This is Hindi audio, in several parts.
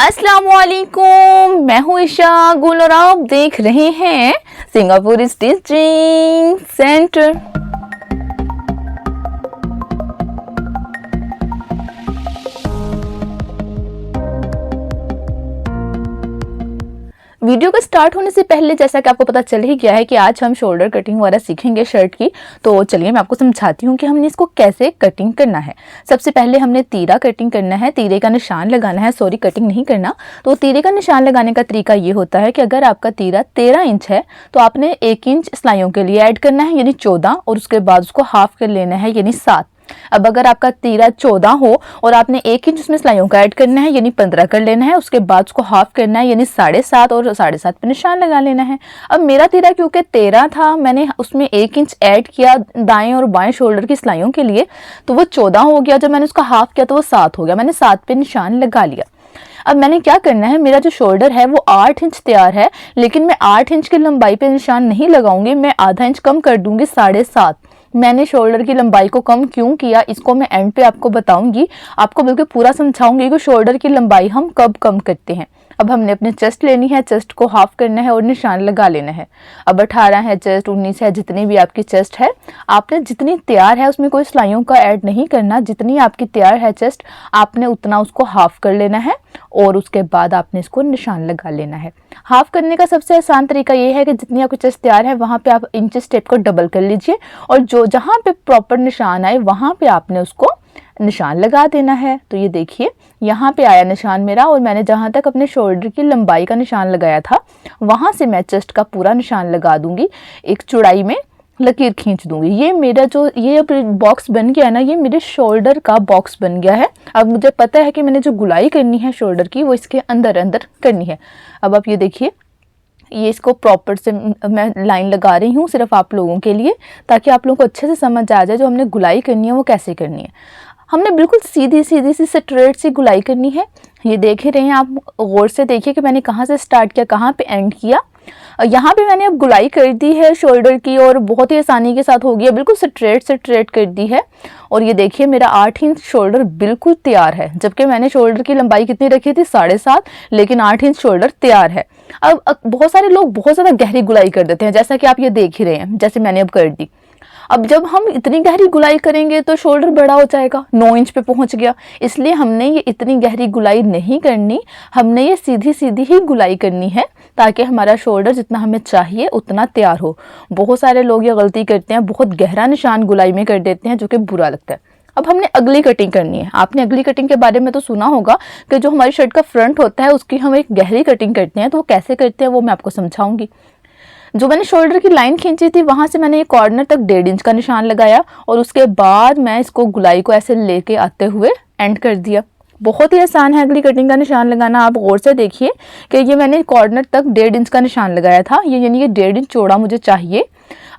अस्सलामुअलैकुम, मैं हूँ ईशा गुल और आप देख रहे हैं सिंगापुर स्टिचिंग सेंटर। वीडियो का स्टार्ट होने से पहले जैसा कि आपको पता चल ही गया है कि आज हम शोल्डर कटिंग वगैरह सीखेंगे शर्ट की। तो चलिए मैं आपको समझाती हूँ कि हमने इसको कैसे कटिंग करना है। सबसे पहले हमने तीरा कटिंग करना है, तीरे का निशान लगाना है, सॉरी कटिंग नहीं करना। तो तीरे का निशान लगाने का तरीका ये होता है कि अगर आपका तीरा 13 इंच है तो आपने 1 इंच सिलाइयों के लिए ऐड करना है यानी 14, और उसके बाद उसको हाफ कर लेना है यानी 7। अब अगर आपका तीरा 14 हो और आपने 1 इंच उसमें सिलाइयों का ऐड करना है यानी 15 कर लेना है, उसके बाद उसको हाफ करना है यानी 7.5 और 7.5 पे निशान लगा लेना है। अब मेरा तीरा क्योंकि 13 था, मैंने उसमें 1 इंच ऐड किया दाएं और बाएं शोल्डर की सिलाइयों के लिए, तो वो 14 हो गया। जब मैंने उसका हाफ किया तो वो 7 हो गया, मैंने 7 पे निशान लगा लिया। अब मैंने क्या करना है, मेरा जो शोल्डर है वो 8 इंच तैयार है, लेकिन मैं 8 इंच की लंबाई पे निशान नहीं लगाऊंगी, मैं आधा इंच कम कर दूंगी 7.5। मैंने शोल्डर की लंबाई को कम क्यों किया इसको मैं एंड पे आपको बताऊंगी, आपको बिल्कुल पूरा समझाऊंगी कि शोल्डर की लंबाई हम कब कम करते हैं। अब हमने अपने चेस्ट लेनी है, चेस्ट को हाफ करना है और निशान लगा लेना है। अब 18 है चेस्ट, 19 है, जितनी भी आपकी चेस्ट है, आपने जितनी तैयार है उसमें कोई सिलाइयों का ऐड नहीं करना। जितनी आपकी तैयार है चेस्ट, आपने उतना उसको हाफ कर लेना है और उसके बाद आपने इसको निशान लगा लेना है। हाफ करने का सबसे आसान तरीका ये है कि जितनी आपकी चेस्ट तैयार है वहाँ पे आप इंचेस टेप को डबल कर लीजिए और जो जहाँ पे प्रॉपर निशान आए वहाँ पे आपने उसको निशान लगा देना है। तो ये देखिए यहाँ पे आया निशान मेरा, और मैंने जहाँ तक अपने शोल्डर की लंबाई का निशान लगाया था वहाँ से मैं चेस्ट का पूरा निशान लगा दूंगी, एक चौड़ाई में लकीर खींच दूंगी। ये मेरा जो ये बॉक्स बन गया है ना, ये मेरे शोल्डर का बॉक्स बन गया है। अब मुझे पता है कि मैंने जो गुलाई करनी है शोल्डर की वो इसके अंदर अंदर करनी है। अब आप ये देखिए, ये इसको प्रॉपर से मैं लाइन लगा रही हूँ सिर्फ आप लोगों के लिए, ताकि आप लोगों को अच्छे से समझ आ जाए जो हमने गुलाई करनी है वो कैसे करनी है। हमने बिल्कुल सीधी सीधी सी स्ट्रेट सी गुलाई करनी है। ये देख ही रहे हैं आप, गौर से देखिए कि मैंने कहाँ से स्टार्ट किया, कहाँ पे एंड किया। यहाँ पे मैंने अब गुलाई कर दी है शोल्डर की और बहुत ही आसानी के साथ हो गया, बिल्कुल स्ट्रेट कर दी है। और ये देखिए मेरा 8 इंच शोल्डर बिल्कुल तैयार है, जबकि मैंने शोल्डर की लंबाई कितनी रखी थी 7.5, लेकिन 8 इंच शोल्डर तैयार है। अब बहुत सारे लोग बहुत ज़्यादा गहरी गुलाई कर देते हैं, जैसा कि आप ये देख ही रहे हैं, जैसे मैंने अब कर दी। अब जब हम इतनी गहरी गुलाई करेंगे तो शोल्डर बड़ा हो जाएगा, 9 इंच पे पहुंच गया। इसलिए हमने ये इतनी गहरी गुलाई नहीं करनी, हमने ये सीधी सीधी ही गुलाई करनी है ताकि हमारा शोल्डर जितना हमें चाहिए उतना तैयार हो। बहुत सारे लोग ये गलती करते हैं, बहुत गहरा निशान गुलाई में कर देते हैं, जो कि बुरा लगता है। अब हमने अगली कटिंग करनी है। आपने अगली कटिंग के बारे में तो सुना होगा कि जो हमारी शर्ट का फ्रंट होता है उसकी हम एक गहरी कटिंग करते हैं, तो वो कैसे करते हैं वो मैं आपको समझाऊंगी। जो मैंने शोल्डर की लाइन खींची थी वहां से मैंने एक कॉर्नर तक 1.5 इंच का निशान लगाया और उसके बाद मैं इसको गुलाई को ऐसे लेके आते हुए एंड कर दिया। बहुत ही आसान है अगली कटिंग का निशान लगाना। आप गौर से देखिए कि ये मैंने कॉर्नर तक 1.5 इंच का निशान लगाया था, ये यानी कि 1.5 इंच चौड़ा मुझे चाहिए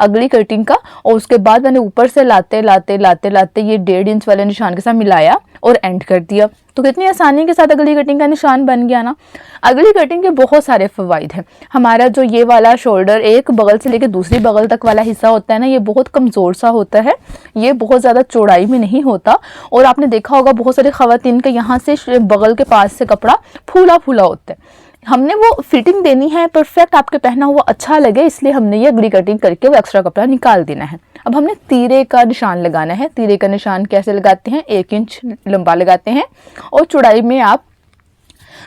अगली कटिंग का। और उसके बाद मैंने ऊपर से लाते लाते लाते लाते ये 1.5 इंच वाले निशान के साथ मिलाया और एंड कर दिया। तो कितनी आसानी के साथ अगली कटिंग का निशान बन गया ना। अगली कटिंग के बहुत सारे फ़वाइद हैं। हमारा जो ये वाला शोल्डर एक बगल से लेकर दूसरी बगल तक वाला हिस्सा होता है ना, ये बहुत कमज़ोर सा होता है, ये बहुत ज़्यादा चौड़ाई में नहीं होता। और आपने देखा होगा बहुत सारी ख़वातीन के यहाँ से बगल के पास से कपड़ा फूला फूला होता है। हमने वो फिटिंग देनी है परफेक्ट, आपके पहना हुआ अच्छा लगे, इसलिए हमने ये अगली कटिंग करके वो एक्स्ट्रा कपड़ा निकाल देना है। अब हमने तीरे का निशान लगाना है। तीरे का निशान कैसे लगाते हैं, 1 इंच लंबा लगाते हैं और चौड़ाई में आप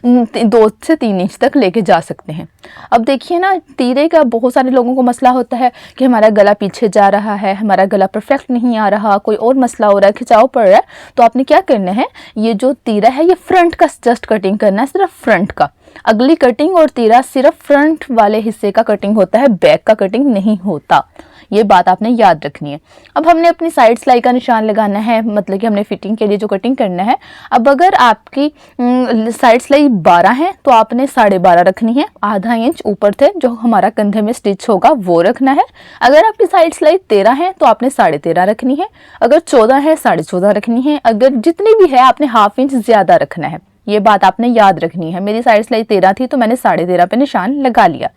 2 से 3 इंच तक लेके जा सकते हैं। अब देखिए ना, तीरे का बहुत सारे लोगों को मसला होता है कि हमारा गला पीछे जा रहा है, हमारा गला परफेक्ट नहीं आ रहा, कोई और मसला हो रहा है, खिंचाव पड़ रहा है। तो आपने क्या करना है, ये जो तीरा है ये फ्रंट का जस्ट कटिंग करना है, सिर्फ फ्रंट का। अगली कटिंग और तीरा सिर्फ फ्रंट वाले हिस्से का कटिंग होता है, बैक का कटिंग नहीं होता। ये बात आपने याद रखनी है। अब हमने अपनी साइड सिलाई का निशान लगाना है, मतलब कि हमने फिटिंग के लिए जो कटिंग करना है। अब अगर आपकी साइड सिलाई 12 है तो आपने 12.5 रखनी है, आधा इंच ऊपर से जो हमारा कंधे में स्टिच होगा वो रखना है। अगर आपकी साइड सिलाई 13 है तो आपने 13.5 रखनी है। अगर 14 है 14.5 रखनी है। अगर जितनी भी है आपने हाफ इंच ज्यादा रखना है। ये बात आपने याद रखनी है। मेरी साइड सिलाई 13 थी तो मैंने 13.5 पे निशान लगा लिया।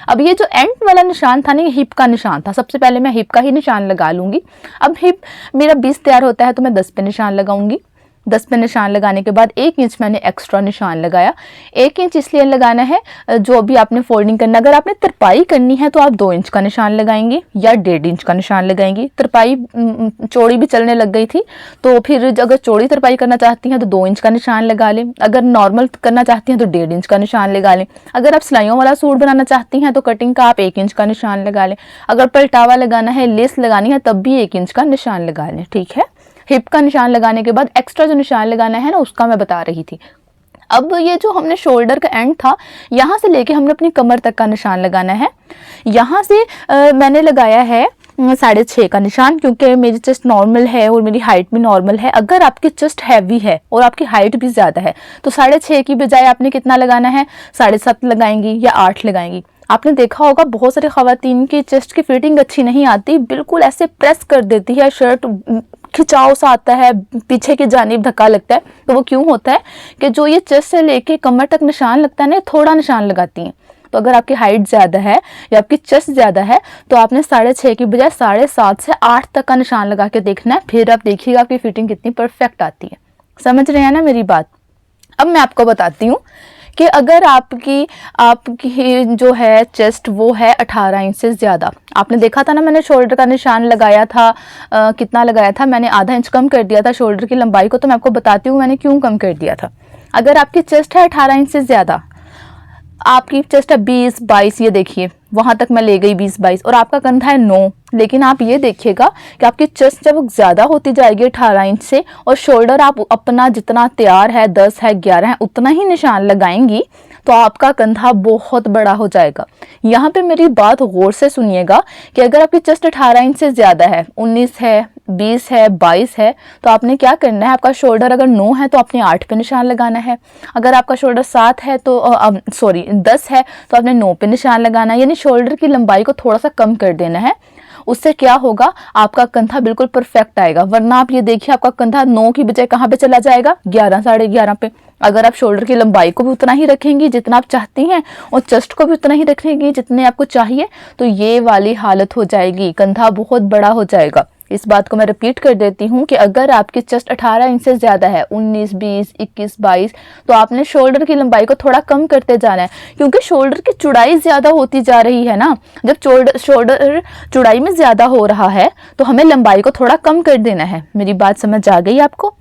अब ये जो एंड वाला निशान था ना, ये हिप का निशान था। सबसे पहले मैं हिप का ही निशान लगा लूंगी। अब हिप मेरा 20 तैयार होता है तो मैं 10 पे निशान लगाऊंगी। 10 पे निशान लगाने के बाद 1 इंच मैंने एक्स्ट्रा निशान लगाया। 1 इंच इसलिए लगाना है, जो भी आपने फोल्डिंग करना, अगर आपने तरपाई करनी है तो आप 2 इंच का निशान लगाएंगे या 1.5 इंच का निशान लगाएंगे। तरपाई चौड़ी भी चलने लग गई थी, तो फिर अगर चौड़ी तरपाई करना चाहती हैं तो 2 इंच का निशान लगा लें, अगर नॉर्मल करना चाहती हैं तो 1.5 इंच का निशान लगा लें। अगर आप सिलाइयों वाला सूट बनाना चाहती हैं तो कटिंग का आप 1 इंच का निशान लगा लें। अगर पलटावा लगाना है, लेस लगानी है, तब भी 1 इंच का निशान लगा लें, ठीक है। हिप का निशान लगाने के बाद एक्स्ट्रा जो निशान लगाना है ना, उसका मैं बता रही थी। अब ये जो हमने शोल्डर का एंड था, यहाँ से लेके हमने अपनी कमर तक का निशान लगाना है। यहाँ से मैंने लगाया है 6.5 का निशान, क्योंकि मेरी चेस्ट नॉर्मल है और मेरी हाइट भी नॉर्मल है। अगर आपकी चेस्ट हैवी है और आपकी हाइट भी ज़्यादा है तो 6.5 की बजाय आपने कितना लगाना है, 7.5 लगाएंगी या 8 लगाएंगी। आपने देखा होगा बहुत सारी ख़वातीन की चेस्ट की फिटिंग अच्छी नहीं आती, बिल्कुल ऐसे प्रेस कर देती है, शर्ट खिंचाव सा आता है, पीछे की जानिब धक्का लगता है। तो वो क्यों होता है कि जो ये चेस्ट से लेके कमर तक निशान लगता है ना, थोड़ा निशान लगाती हैं। तो अगर आपकी हाइट ज़्यादा है या आपकी चेस्ट ज़्यादा है तो आपने 6.5 की बजाय 7.5 से 8 तक का निशान लगा के देखना है, फिर आप देखिएगा आपकी फिटिंग कितनी परफेक्ट आती है। समझ रहे हैं ना मेरी बात। अब मैं आपको बताती हूँ कि अगर आपकी जो है चेस्ट वो है 18 इंच से ज़्यादा, आपने देखा था ना मैंने शोल्डर का निशान लगाया था, कितना लगाया था मैंने, आधा इंच कम कर दिया था शोल्डर की लंबाई को। तो मैं आपको बताती हूँ मैंने क्यों कम कर दिया था। अगर आपकी चेस्ट है 18 इंच से ज़्यादा, आपकी चेस्ट है 20-22, ये देखिए वहाँ तक मैं ले गई 20-22, और आपका कंधा है 9, लेकिन आप ये देखिएगा कि आपकी चेस्ट जब ज़्यादा होती जाएगी 18 इंच से, और शोल्डर आप अपना जितना तैयार है 10 है 11 है उतना ही निशान लगाएंगी, तो आपका कंधा बहुत बड़ा हो जाएगा। यहाँ पे मेरी बात गौर से सुनिएगा कि अगर आपकी चेस्ट 18 इंच से ज़्यादा है, 19 है, 20 है, 22 है, तो आपने क्या करना है, आपका शोल्डर अगर 9 है तो आपने 8 पे निशान लगाना है। अगर आपका शोल्डर 7 है तो 10 है तो आपने 9 पे निशान लगाना है, यानी शोल्डर की लंबाई को थोड़ा सा कम कर देना है। उससे क्या होगा, आपका कंधा बिल्कुल परफेक्ट आएगा। वरना आप ये देखिए आपका कंधा 9 की बजाय कहाँ पे चला जाएगा, 11 साढ़े 11 पे। अगर आप शोल्डर की लंबाई को भी उतना ही रखेंगी जितना आप चाहती हैं और चेस्ट को भी उतना ही रखेंगी जितने आपको चाहिए, तो ये वाली हालत हो जाएगी, कंधा बहुत बड़ा हो जाएगा। इस बात को मैं रिपीट कर देती हूँ कि अगर आपकी चेस्ट 18 इंच से ज़्यादा है, 19, 20, 21, 22, तो आपने शोल्डर की लंबाई को थोड़ा कम करते जाना है, क्योंकि शोल्डर की चौड़ाई ज़्यादा होती जा रही है ना। जब शोल्डर चौड़ाई में ज़्यादा हो रहा है तो हमें लंबाई को थोड़ा कम कर देना है। मेरी बात समझ आ गई आपको?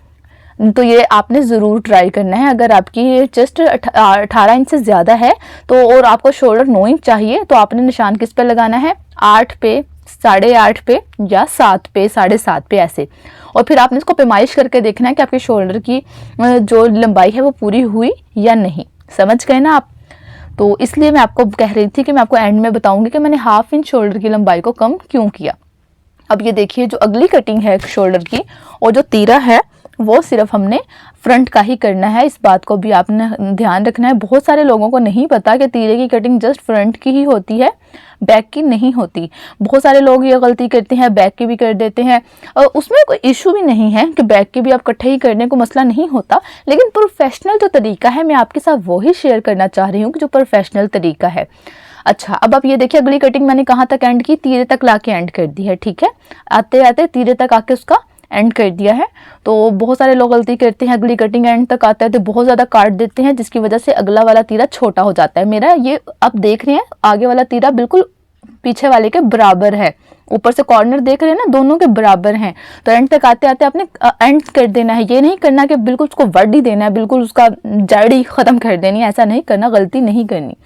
तो ये आपने ज़रूर ट्राई करना है। अगर आपकी चेस्ट 18 इंच से ज़्यादा है तो और आपको शोल्डर 9 इंच चाहिए, तो आपने निशान किस पे लगाना है, 8 पे, 8.5 पे या 7 पे, 7.5 पे ऐसे। और फिर आपने इसको पैमाइश करके देखना है कि आपके शोल्डर की जो लंबाई है वो पूरी हुई या नहीं। समझ गए ना आप? तो इसलिए मैं आपको कह रही थी कि मैं आपको एंड में बताऊंगी कि मैंने 1/2 इंच शोल्डर की लंबाई को कम क्यों किया। अब ये देखिए जो अगली कटिंग है शोल्डर की, और जो तीरा है वो सिर्फ हमने फ्रंट का ही करना है। इस बात को भी आपने ध्यान रखना है। बहुत सारे लोगों को नहीं पता कि तीरे की कटिंग जस्ट फ्रंट की ही होती है, बैक की नहीं होती। बहुत सारे लोग ये गलती करते हैं, बैक की भी कर देते हैं। और उसमें कोई इशू भी नहीं है कि बैक की भी आप इकट्ठे ही करने को मसला नहीं होता, लेकिन प्रोफेशनल जो तरीका है मैं आपके साथ वही शेयर करना चाह रही हूँ कि जो प्रोफेशनल तरीका है। अच्छा, अब आप ये देखिए अगली कटिंग मैंने कहाँ तक एंड की, तीरे तक लाके एंड कर दी है, ठीक है। आते आते तीरे तक आके उसका एंड कर दिया है। तो बहुत सारे लोग गलती करते हैं, अगली कटिंग एंड तक आता है तो बहुत ज़्यादा काट देते हैं, जिसकी वजह से अगला वाला तीरा छोटा हो जाता है। मेरा ये आप देख रहे हैं आगे वाला तीरा बिल्कुल पीछे वाले के बराबर है, ऊपर से कॉर्नर देख रहे हैं ना, दोनों के बराबर हैं। तो एंड तक आते आते आपने एंड कर देना है। ये नहीं करना कि बिल्कुल उसको वर्ड ही देना है, बिल्कुल उसका जड़ ही ख़त्म कर देनी है, ऐसा नहीं करना, गलती नहीं करनी।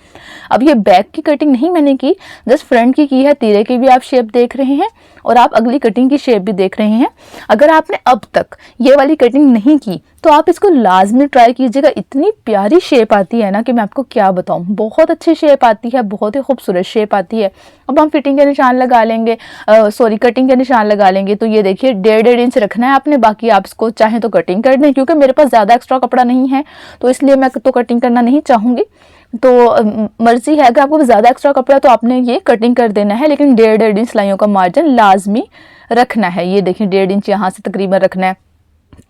अब ये बैक की कटिंग नहीं मैंने की, जस्ट फ्रंट की है। तीरे की भी आप शेप देख रहे हैं और आप अगली कटिंग की शेप भी देख रहे हैं। अगर आपने अब तक ये वाली कटिंग नहीं की तो आप इसको लाजमी ट्राई कीजिएगा। इतनी प्यारी शेप आती है ना कि मैं आपको क्या बताऊं, बहुत अच्छी शेप आती है, बहुत ही खूबसूरत शेप आती है। अब हम फिटिंग के निशान लगा लेंगे, कटिंग के निशान लगा लेंगे। तो ये देखिए 1.5 इंच रखना है आपने, बाकी आप इसको चाहें तो कटिंग कर दें। क्योंकि मेरे पास ज़्यादा एक्स्ट्रा कपड़ा नहीं है तो इसलिए मैं तो कटिंग करना नहीं चाहूँगी। तो मर्जी है, अगर आपको ज़्यादा एक्स्ट्रा कपड़ा तो आपने ये कटिंग कर देना है, लेकिन 1.5 इंच सिलाइयों का मार्जिन लाजमी रखना है। ये देखिए 1.5 इंच यहाँ से तकरीबन रखना है।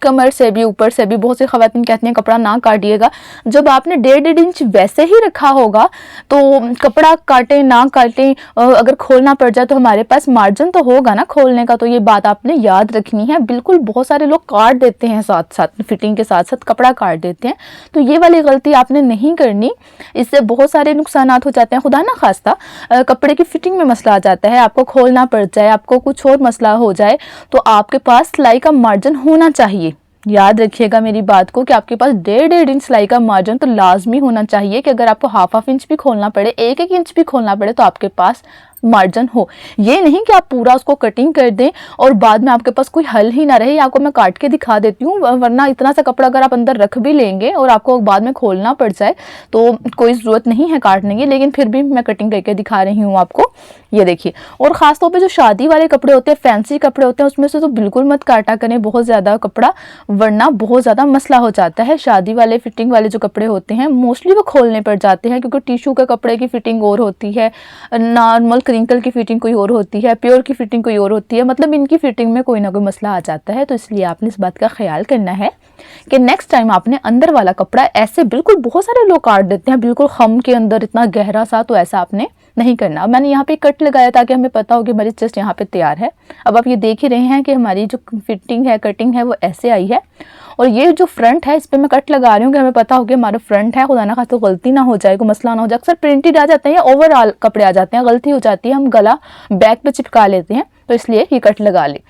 कमर से भी, ऊपर से भी। बहुत सी ख़वातीन कहती हैं कपड़ा ना काटिएगा। जब आपने 1.5 इंच वैसे ही रखा होगा तो कपड़ा काटें ना काटें, अगर खोलना पड़ जाए तो हमारे पास मार्जिन तो होगा ना खोलने का। तो ये बात आपने याद रखनी है। बिल्कुल बहुत सारे लोग काट देते हैं, साथ साथ फिटिंग के साथ साथ कपड़ा काट देते हैं। तो ये वाली गलती आपने नहीं करनी, इससे बहुत सारे नुकसानात हो जाते हैं। खुदा ना खास्ता कपड़े की फिटिंग में मसला आ जाता है, आपको खोलना पड़ जाए, आपको कुछ और मसला हो जाए, तो आपके पास सिलाई का मार्जिन होना चाहिए। याद रखिएगा मेरी बात को कि आपके पास 1.5 इंच सिलाई का मार्जिन तो लाजमी होना चाहिए, कि अगर आपको हाफ इंच भी खोलना पड़े, 1 इंच भी खोलना पड़े, तो आपके पास मार्जिन हो। ये नहीं कि आप पूरा उसको कटिंग कर दें और बाद में आपके पास कोई हल ही ना रहे। आपको मैं काट के दिखा देती हूँ, वरना इतना सा कपड़ा अगर आप अंदर रख भी लेंगे और आपको बाद में खोलना पड़ जाए तो कोई ज़रूरत नहीं है काटने की। लेकिन फिर भी मैं कटिंग करके दिखा रही हूँ आपको, ये देखिए। और ख़ास तौर पे जो शादी वाले कपड़े होते हैं, फैंसी कपड़े होते हैं, उसमें से तो बिल्कुल मत काटा करें बहुत ज़्यादा कपड़ा, वरना बहुत ज़्यादा मसला हो जाता है। शादी वाले फिटिंग वाले जो कपड़े होते हैं मोस्टली वो खोलने पड़ जाते हैं, क्योंकि टिशू के कपड़े की फिटिंग और होती है, नॉर्मल क्रिंकल की फिटिंग कोई और होती है, प्योर की फिटिंग कोई और होती है। मतलब इनकी फिटिंग में कोई ना कोई मसला आ जाता है। तो इसलिए आपने इस बात का ख्याल करना है कि नेक्स्ट टाइम आपने अंदर वाला कपड़ा ऐसे, बिल्कुल बहुत सारे लोग काट देते हैं बिल्कुल खम के अंदर इतना गहरा सा, तो ऐसा आपने नहीं करना। मैंने यहाँ पे कट लगाया ताकि हमें पता हो कि हमारी चेस्ट यहाँ पे तैयार है। अब आप ये देख ही रहे हैं कि हमारी जो फिटिंग है, कटिंग है, वो ऐसे आई है। और ये जो फ्रंट है, इस पर मैं कट लगा रही हूँ कि हमें पता हो कि हमारा फ्रंट है, खुदा ना खास्ता तो गलती ना हो जाए, कोई मसला ना हो जाए। अक्सर प्रिंटेड आ जाते हैं या ओवरऑल कपड़े आ जाते हैं, गलती हो जाती है, हम गला बैक पे चिपका लेते हैं, तो इसलिए ये कट लगा ले।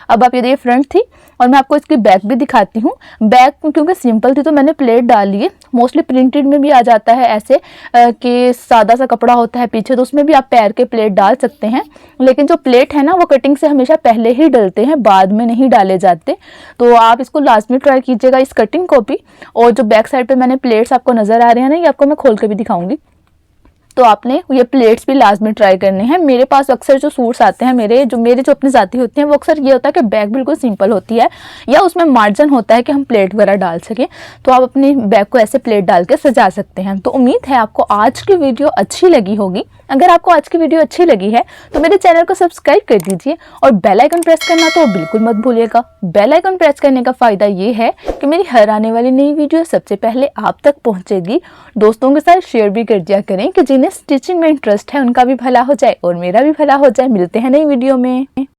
अब आप ये देखिए फ्रंट थी, और मैं आपको इसकी बैक भी दिखाती हूँ। बैक क्योंकि सिंपल थी तो मैंने प्लेट डाल ली है। मोस्टली प्रिंटेड में भी आ जाता है ऐसे कि सादा सा कपड़ा होता है पीछे, तो उसमें भी आप पैर के प्लेट डाल सकते हैं। लेकिन जो प्लेट है ना, वो कटिंग से हमेशा पहले ही डलते हैं, बाद में नहीं डाले जाते। तो आप इसको लाजमी ट्राई कीजिएगा, इस कटिंग को भी। और जो बैक साइड पर मैंने प्लेट्स आपको नज़र आ रहे हैं ना, ये आपको मैं खोल के भी दिखाऊंगी। तो आपने ये प्लेट्स भी लाजमी ट्राई करने हैं। मेरे पास अक्सर जो सूट्स आते हैं, मेरे जो अपने जाती होते हैं, वो अक्सर ये होता है कि बैक बिल्कुल सिंपल होती है या उसमें मार्जिन होता है कि हम प्लेट वगैरह डाल सकें। तो आप अपनी बैक को ऐसे प्लेट डाल के सजा सकते हैं। तो उम्मीद है आपको आज की वीडियो अच्छी लगी होगी। अगर आपको आज की वीडियो अच्छी लगी है तो मेरे चैनल को सब्सक्राइब कर दीजिए और बेल आइकन प्रेस करना तो बिल्कुल मत भूलिएगा। बेल आइकन प्रेस करने का फ़ायदा ये है कि मेरी हर आने वाली नई वीडियो सबसे पहले आप तक पहुँचेगी। दोस्तों के साथ शेयर भी कर दिया करें कि जिन्हें स्टिचिंग में इंटरेस्ट है उनका भी भला हो जाए और मेरा भी भला हो जाए। मिलते हैं नई वीडियो में।